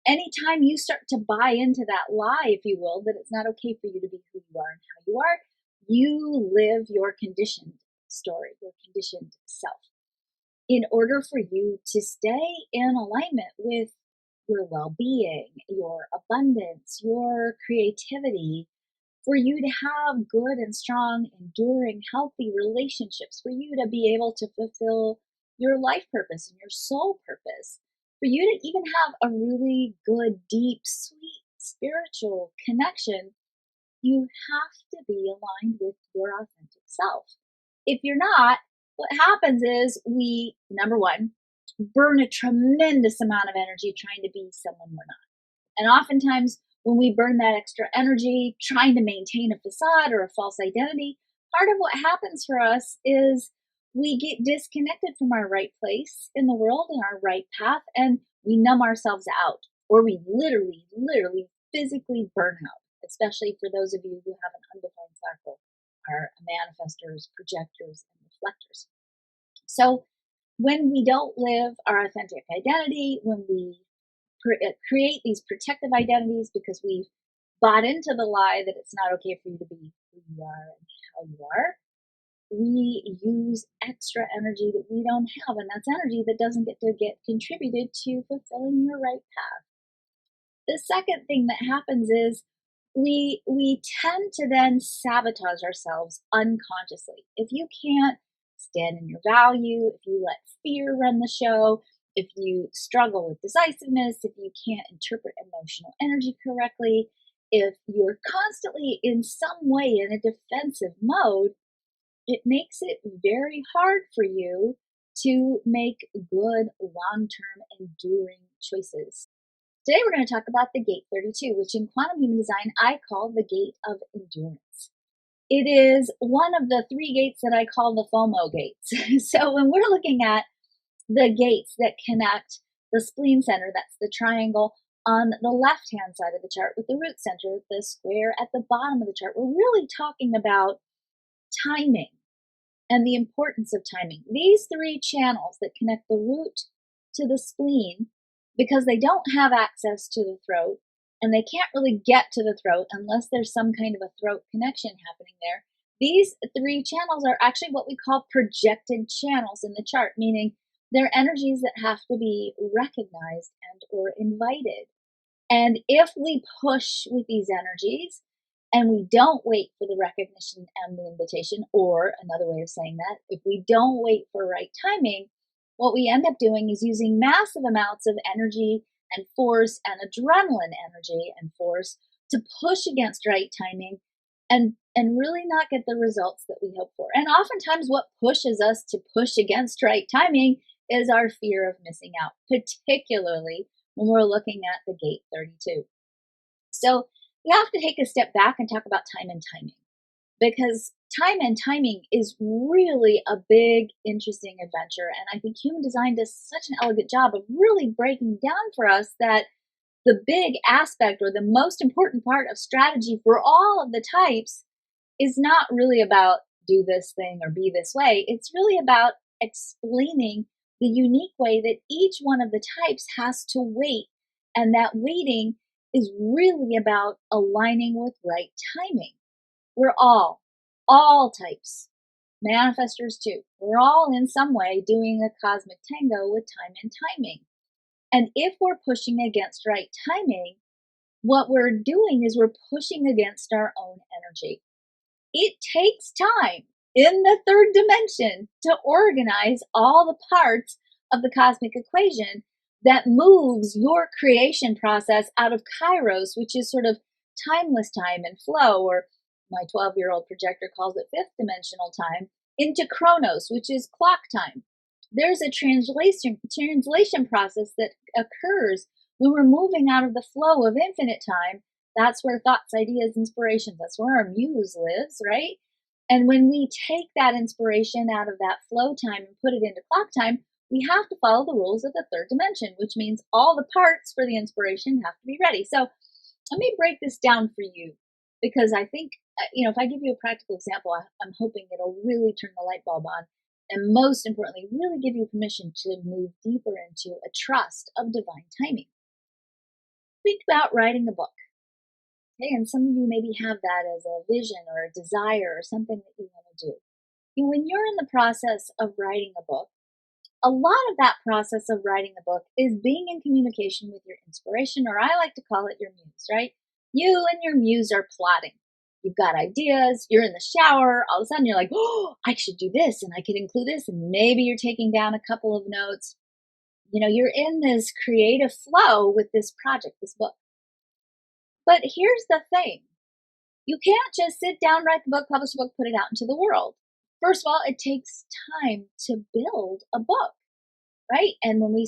anytime you start to buy into that lie, if you will, that it's not okay for you to be who you are and how you are, you live your conditioned story, your conditioned self. In order for you to stay in alignment with your well being, your abundance, your creativity, for you to have good and strong, enduring, healthy relationships, for you to be able to fulfill your life purpose and your soul purpose, for you to even have a really good, deep, sweet, spiritual connection, you have to be aligned with your authentic self. If you're not, what happens is we, number one, burn a tremendous amount of energy trying to be someone we're not. And oftentimes, when we burn that extra energy trying to maintain a facade or a false identity, part of what happens for us is we get disconnected from our right place in the world and our right path, and we numb ourselves out, or we literally, physically burn out, especially for those of you who have an undefined cycle, are manifestors, projectors, and reflectors. So when we don't live our authentic identity, when we create these protective identities because we've bought into the lie that it's not okay for you to be who you are and how you are, we use extra energy that we don't have, and that's energy that doesn't get contributed to fulfilling your right path. The second thing that happens is we tend to then sabotage ourselves unconsciously. If you can't stand in your value, if you let fear run the show, if you struggle with decisiveness, if you can't interpret emotional energy correctly, if you're constantly in some way in a defensive mode, it makes it very hard for you to make good, long-term, enduring choices. Today we're going to talk about the gate 32, which in quantum human design I call the gate of endurance. It is one of the three gates that I call the FOMO gates. So when we're looking at the gates that connect the spleen center, that's the triangle on the left-hand side of the chart, with the root center, the square at the bottom of the chart, we're really talking about timing and the importance of timing. These three channels that connect the root to the spleen, because they don't have access to the throat and they can't really get to the throat unless there's some kind of a throat connection happening there. These three channels are actually what we call projected channels in the chart, meaning they're energies that have to be recognized and or invited. And if we push with these energies and we don't wait for the recognition and the invitation, or another way of saying that, if we don't wait for right timing, what we end up doing is using massive amounts of energy and force and adrenaline energy and force to push against right timing and really not get the results that we hope for. And oftentimes what pushes us to push against right timing is our fear of missing out, particularly when we're looking at the gate 32. So we have to take a step back and talk about time and timing, because time and timing is really a big, interesting adventure. And I think human design does such an elegant job of really breaking down for us that the big aspect or the most important part of strategy for all of the types is not really about do this thing or be this way. It's really about explaining the unique way that each one of the types has to wait. And that waiting is really about aligning with right timing. We're all types, manifestors too. We're all in some way doing a cosmic tango with time and timing. And if we're pushing against right timing, what we're doing is we're pushing against our own energy. It takes time in the third dimension to organize all the parts of the cosmic equation that moves your creation process out of kairos, which is sort of timeless time and flow, or my 12-year-old projector calls it fifth dimensional time, into chronos, which is clock time. There's a translation process that occurs when we're moving out of the flow of infinite time. That's where thoughts, ideas, inspirations, that's where our muse lives, right? And when we take that inspiration out of that flow time and put it into clock time, we have to follow the rules of the third dimension, which means all the parts for the inspiration have to be ready. So let me break this down for you, because I think, if I give you a practical example, I'm hoping it'll really turn the light bulb on. And most importantly, really give you permission to move deeper into a trust of divine timing. Think about writing a book. Okay, and some of you maybe have that as a vision or a desire or something that you want to do. When you're in the process of writing a book, a lot of that process of writing the book is being in communication with your inspiration, or I like to call it your muse, right? You and your muse are plotting. You've got ideas, you're in the shower, all of a sudden you're like, oh, I should do this and I could include this. And maybe you're taking down a couple of notes. You're in this creative flow with this project, this book. But here's the thing. You can't just sit down, write the book, publish the book, put it out into the world. First of all, it takes time to build a book, right? And when we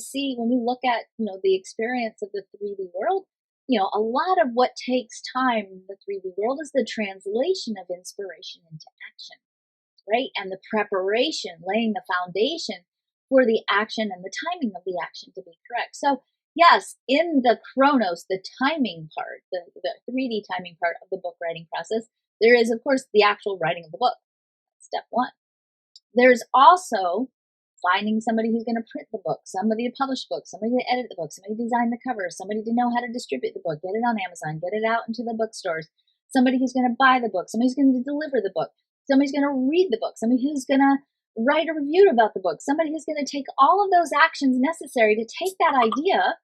look at, the experience of the 3D world, a lot of what takes time in the 3D world is the translation of inspiration into action, right? And the preparation, laying the foundation for the action and the timing of the action to be correct. So yes, in the chronos, the timing part, the 3D timing part of the book writing process, there is, of course, the actual writing of the book. Step one. There's also finding somebody who's going to print the book, somebody to publish the book, somebody to edit the book, somebody to design the cover, somebody to know how to distribute the book, get it on Amazon, get it out into the bookstores, somebody who's going to buy the book, somebody who's going to deliver the book, somebody's going to read the book, somebody who's going to write a review about the book, somebody who's going to take all of those actions necessary to take that idea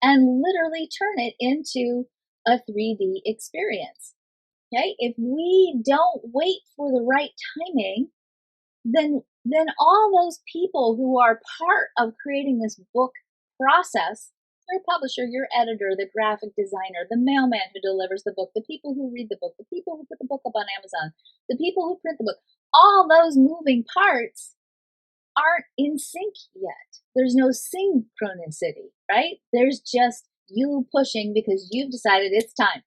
and literally turn it into a 3D experience. Okay? If we don't wait for the right timing, then all those people who are part of creating this book process, your publisher, your editor, the graphic designer, the mailman who delivers the book, the people who read the book, the people who put the book up on Amazon, the people who print the book, all those moving parts aren't in sync yet. There's no synchronicity, right? There's just you pushing because you've decided it's time.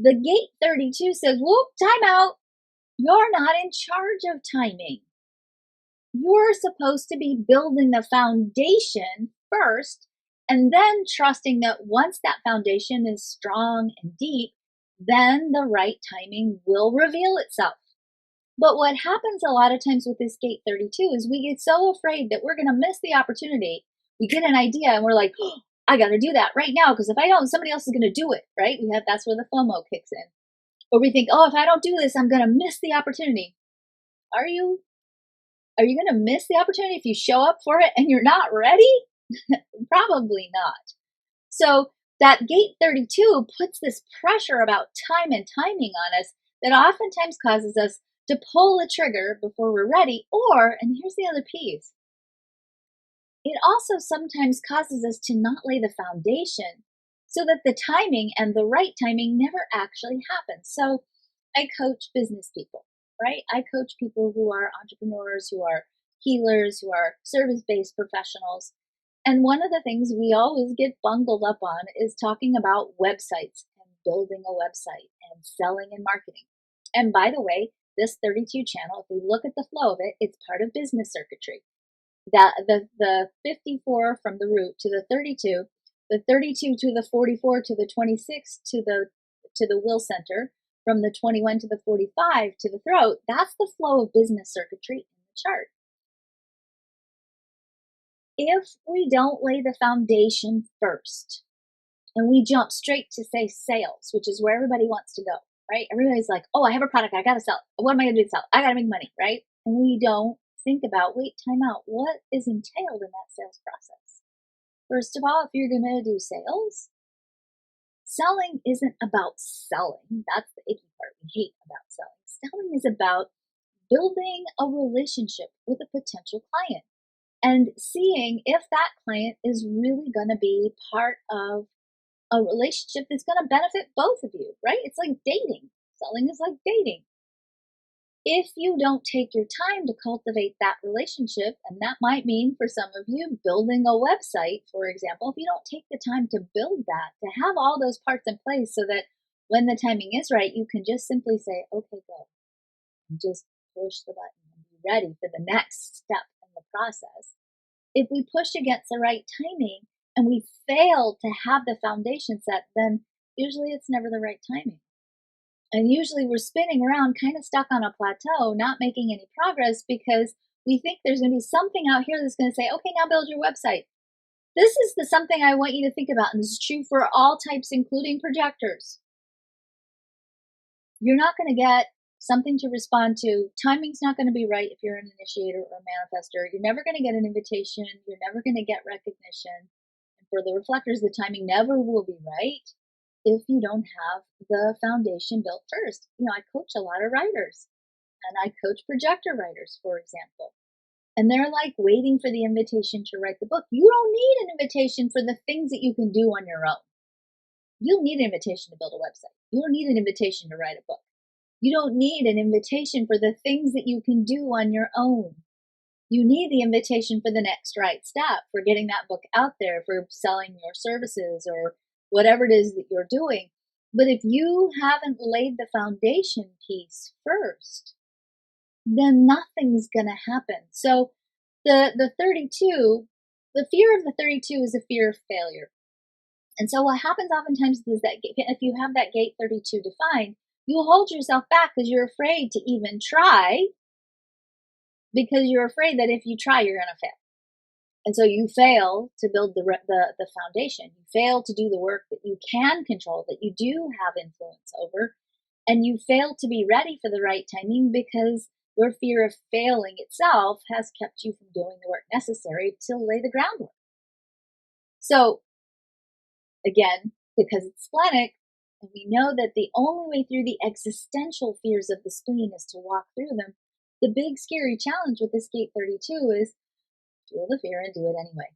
The gate 32 says, whoop, time out. You're not in charge of timing. You're supposed to be building the foundation first and then trusting that once that foundation is strong and deep, then the right timing will reveal itself. But what happens a lot of times with this gate 32 is we get so afraid that we're going to miss the opportunity. We get an idea and we're like, oh, I got to do that right now because if I don't, somebody else is going to do it, right? That's where the FOMO kicks in. Or we think, oh, if I don't do this, I'm going to miss the opportunity. Are you going to miss the opportunity if you show up for it and you're not ready? Probably not. So that gate 32 puts this pressure about time and timing on us that oftentimes causes us to pull the trigger before we're ready. Or, and here's the other piece, it also sometimes causes us to not lay the foundation so that the timing and the right timing never actually happens. So I coach business people, right? I coach people who are entrepreneurs, who are healers, who are service-based professionals. And one of the things we always get bungled up on is talking about websites and building a website and selling and marketing. And by the way, this 32 channel, if we look at the flow of it, it's part of business circuitry. That the 54 from the root to the 32 to the 44 to the 26 to the will center, from the 21 to the 45 to the throat, that's the flow of business circuitry in the chart. If we don't lay the foundation first and we jump straight to, say, sales, which is where everybody wants to go, right? Everybody's like, oh, I have a product, I got to sell. What am I going to do to sell? I got to make money, right? And we don't think about, wait, time out. What is entailed in that sales process? First of all, if you're going to do sales, selling isn't about selling. That's the icky part we hate about selling. Selling is about building a relationship with a potential client and seeing if that client is really going to be part of a relationship that's going to benefit both of you, right? It's like dating. Selling is like dating. If you don't take your time to cultivate that relationship, and that might mean for some of you building a website, for example, if you don't take the time to build that, to have all those parts in place so that when the timing is right, you can just simply say, okay, go, and just push the button and be ready for the next step in the process. If we push against the right timing and we fail to have the foundation set, then usually it's never the right timing. And usually we're spinning around kind of stuck on a plateau, not making any progress because we think there's going to be something out here that's going to say, okay, now build your website. This is something I want you to think about, and this is true for all types, including projectors. You're not going to get something to respond to. Timing's not going to be right if you're an initiator or a manifester. You're never going to get an invitation. You're never going to get recognition. And for the reflectors, the timing never will be right if you don't have the foundation built first. I coach a lot of writers, and I coach projector writers, for example. And they're like waiting for the invitation to write the book. You don't need an invitation for the things that you can do on your own. You don't need an invitation to build a website. You don't need an invitation to write a book. You don't need an invitation for the things that you can do on your own. You need the invitation for the next right step, for getting that book out there, for selling your services or whatever it is that you're doing. But if you haven't laid the foundation piece first, then nothing's going to happen. So the 32, the fear of the 32 is a fear of failure. And so what happens oftentimes is that if you have that gate 32 defined, you hold yourself back because you're afraid to even try, because you're afraid that if you try, you're going to fail. And so you fail to build the foundation. You fail to do the work that you can control, that you do have influence over, and you fail to be ready for the right timing because your fear of failing itself has kept you from doing the work necessary to lay the groundwork. So again, because it's splenic, and we know that the only way through the existential fears of the spleen is to walk through them, the big scary challenge with this gate 32 is feel the fear and do it anyway.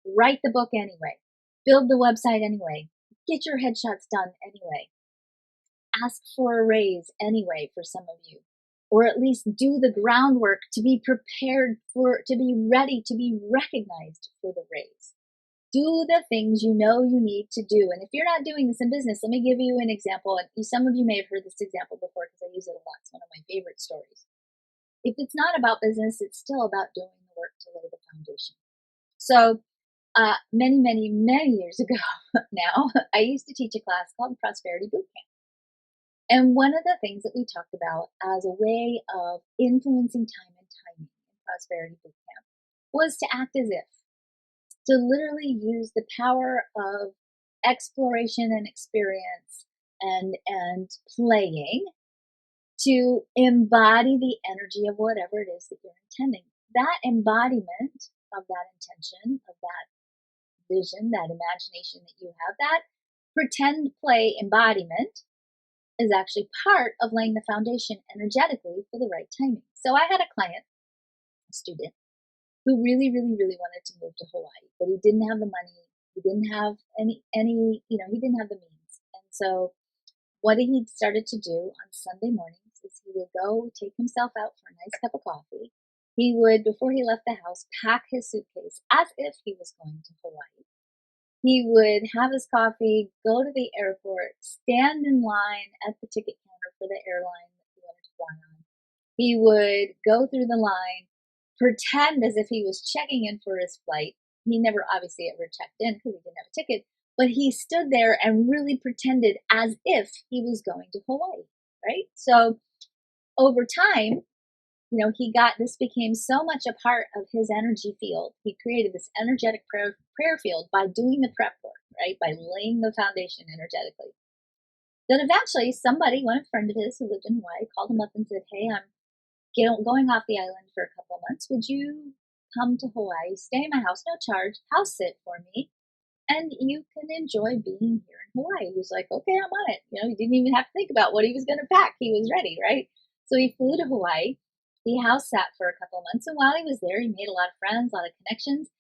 Write the book anyway. Build the website anyway. Get your headshots done anyway. Ask for a raise anyway for some of you. Or at least do the groundwork to be prepared for, to be ready to be recognized for the raise. Do the things you know you need to do. And if you're not doing this in business, let me give you an example. And some of you may have heard this example before because I use it a lot. It's one of my favorite stories. If it's not about business, it's still about doing the work to lay the foundation. So many, many, many years ago now, I used to teach a class called Prosperity Bootcamp. And one of the things that we talked about as a way of influencing time and timing in Prosperity Bootcamp was to act as if, to literally use the power of exploration and experience and playing to embody the energy of whatever it is that you're intending. That embodiment of that intention, of that vision, that imagination that you have, that pretend play embodiment is actually part of laying the foundation energetically for the right timing. So I had a client, a student, who really, really, really wanted to move to Hawaii, but he didn't have the money. He didn't have any, he didn't have the means. And so what he started to do on Sunday mornings is he would go take himself out for a nice cup of coffee. He would, before he left the house, pack his suitcase as if he was going to Hawaii. He would have his coffee, go to the airport, stand in line at the ticket counter for the airline that he wanted to fly on. He would go through the line, pretend as if he was checking in for his flight. He never obviously ever checked in because he didn't have a ticket, but he stood there and really pretended as if he was going to Hawaii, right? So over time, this became so much a part of his energy field. He created this energetic prayer field by doing the prep work, right? By laying the foundation energetically. Then eventually one friend of his who lived in Hawaii called him up and said, hey, I'm going off the island for a couple of months. Would you come to Hawaii, stay in my house, no charge, house sit for me, and you can enjoy being here in Hawaii? He was like, okay, I'm on it. He didn't even have to think about what he was going to pack. He was ready, right? So he flew to Hawaii. He house sat for a couple of months, and while he was there, he made a lot of friends, a lot of connections,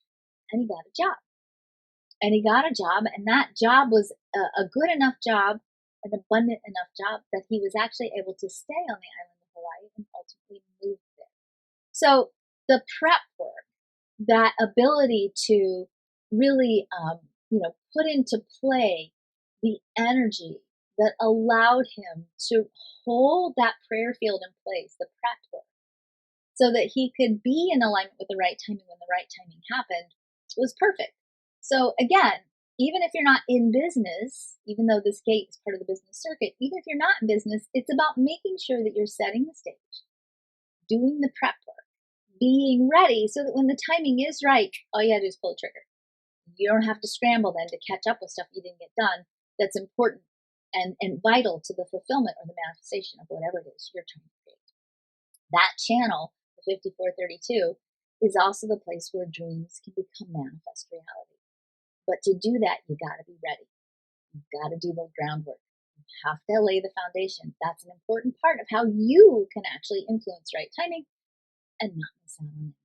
and he got a job. And that job was a good enough job, an abundant enough job that he was actually able to stay on the island of Hawaii and ultimately move there. So the prep work, that ability to really, put into play the energy that allowed him to hold that prayer field in place, the prep work, so that he could be in alignment with the right timing when the right timing happened, was perfect. So again, even if you're not in business, even though this gate is part of the business circuit, even if you're not in business, it's about making sure that you're setting the stage, doing the prep work, being ready so that when the timing is right, all you gotta do is pull the trigger. You don't have to scramble then to catch up with stuff you didn't get done that's important and vital to the fulfillment or the manifestation of whatever it is you're trying to create. That channel, the 5432, is also the place where dreams can become manifest reality. But to do that, you got to be ready. You've got to do the groundwork. You have to lay the foundation. That's an important part of how you can actually influence right timing and not miss out on it.